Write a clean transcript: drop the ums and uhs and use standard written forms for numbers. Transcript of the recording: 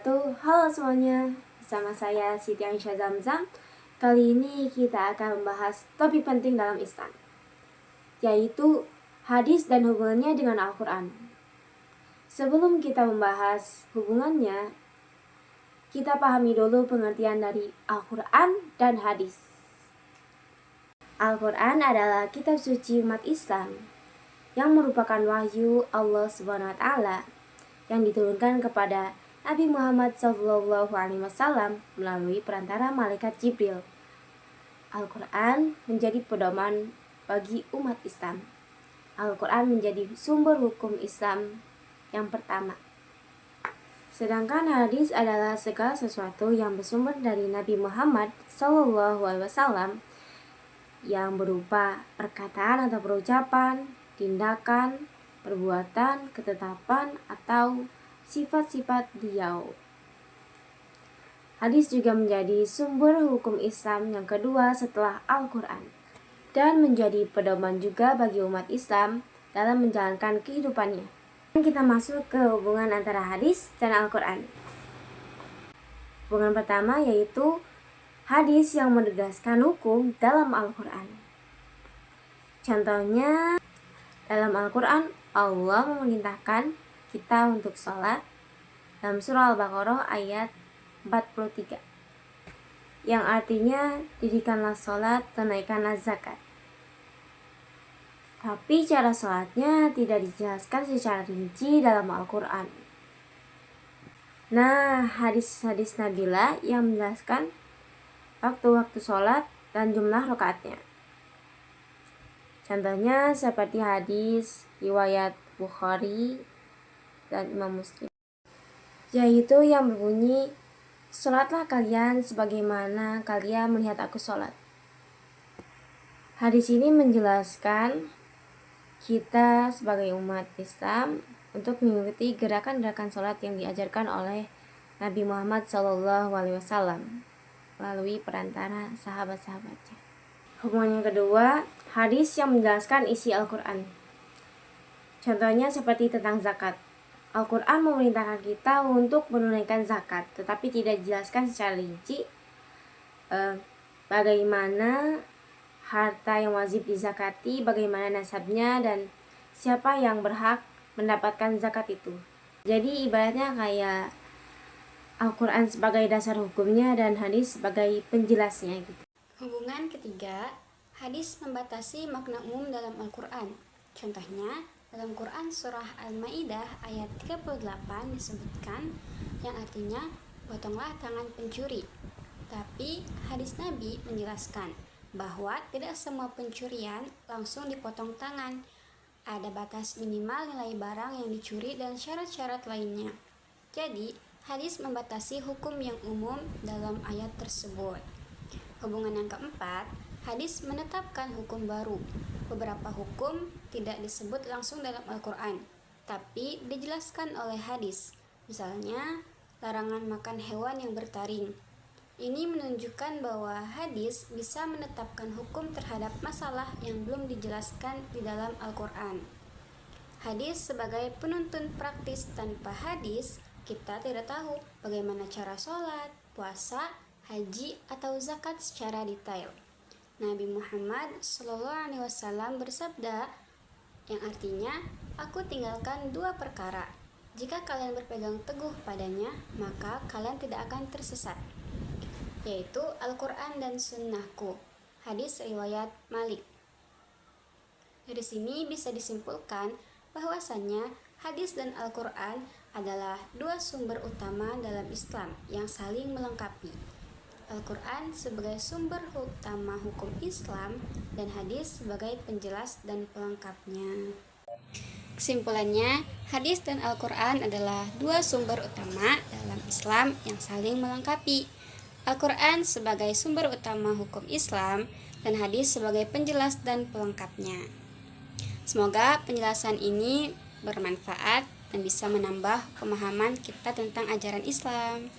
wabarakatuh. Halo semuanya, bersama saya Siti Aisyah Zamzam. Kali ini kita akan membahas topik penting dalam Islam, yaitu hadis dan hubungannya dengan Al-Quran. Sebelum kita membahas hubungannya, kita pahami dulu pengertian dari Al-Quran dan hadis. Al-Quran adalah kitab suci umat Islam yang merupakan wahyu Allah SWT yang diturunkan kepada Nabi Muhammad SAW melalui perantara malaikat Jibril. Al-Quran menjadi pedoman bagi umat Islam. Al-Quran menjadi sumber hukum Islam yang pertama. Sedangkan hadis adalah segala sesuatu yang bersumber dari Nabi Muhammad SAW yang berupa perkataan atau perucapan, tindakan, perbuatan, ketetapan, atau sifat-sifat beliau. Hadis juga menjadi sumber hukum Islam yang kedua setelah Al-Quran dan menjadi pedoman juga bagi umat Islam dalam menjalankan kehidupannya. Kita masuk ke hubungan antara hadis dan Al-Quran. Hubungan pertama yaitu hadis yang menegaskan hukum dalam Al-Quran. Contohnya, dalam Al-Quran Allah memerintahkan kita untuk sholat dalam surah Al-Baqarah ayat 43, yang artinya dirikanlah sholat, tunaikanlah zakat. Tapi cara sholatnya tidak dijelaskan secara rinci dalam Al-Quran. Nah, hadis-hadis Nabilah yang menjelaskan waktu-waktu sholat dan jumlah rakaatnya. Contohnya seperti hadis riwayat Bukhari dan Imam Muslim, yaitu yang berbunyi, "Sholatlah kalian sebagaimana kalian melihat aku sholat." Hadis ini menjelaskan kita sebagai umat Islam untuk mengikuti gerakan-gerakan sholat yang diajarkan oleh Nabi Muhammad SAW melalui perantara sahabat-sahabatnya. Hubungan yang kedua, hadis yang menjelaskan isi Al-Quran. Contohnya seperti tentang zakat. Al-Quran memerintahkan kita untuk menunaikan zakat, tetapi tidak dijelaskan secara rinci bagaimana harta yang wajib dizakati, bagaimana nasabnya, dan siapa yang berhak mendapatkan zakat itu. Jadi ibaratnya kayak Al-Quran sebagai dasar hukumnya dan hadis sebagai penjelasnya gitu. Hubungan ketiga, hadis membatasi makna umum dalam Al-Quran. Contohnya, dalam Quran surah Al-Maidah ayat 38 disebutkan yang artinya potonglah tangan pencuri. Tapi hadis Nabi menjelaskan bahwa tidak semua pencurian langsung dipotong tangan. Ada batas minimal nilai barang yang dicuri dan syarat-syarat lainnya. Jadi, hadis membatasi hukum yang umum dalam ayat tersebut. Hubungan yang keempat, hadis menetapkan hukum baru. Beberapa hukum tidak disebut langsung dalam Al-Quran, tapi dijelaskan oleh hadis. Misalnya, larangan makan hewan yang bertaring. Ini menunjukkan bahwa hadis bisa menetapkan hukum terhadap masalah yang belum dijelaskan di dalam Al-Quran. Hadis sebagai penuntun praktis. Tanpa hadis, kita tidak tahu bagaimana cara sholat, puasa, haji, atau zakat secara detail. Nabi Muhammad SAW bersabda yang artinya, "Aku tinggalkan dua perkara. Jika kalian berpegang teguh padanya, maka kalian tidak akan tersesat, yaitu Al-Quran dan Sunnahku." Hadis riwayat Malik. Dari sini bisa disimpulkan bahwasannya hadis dan Al-Quran adalah dua sumber utama dalam Islam yang saling melengkapi. Al-Quran sebagai sumber utama hukum Islam dan hadis sebagai penjelas dan pelengkapnya. Kesimpulannya, hadis dan Al-Quran adalah dua sumber utama dalam Islam yang saling melengkapi. Al-Quran sebagai sumber utama hukum Islam dan hadis sebagai penjelas dan pelengkapnya. Semoga penjelasan ini bermanfaat dan bisa menambah pemahaman kita tentang ajaran Islam.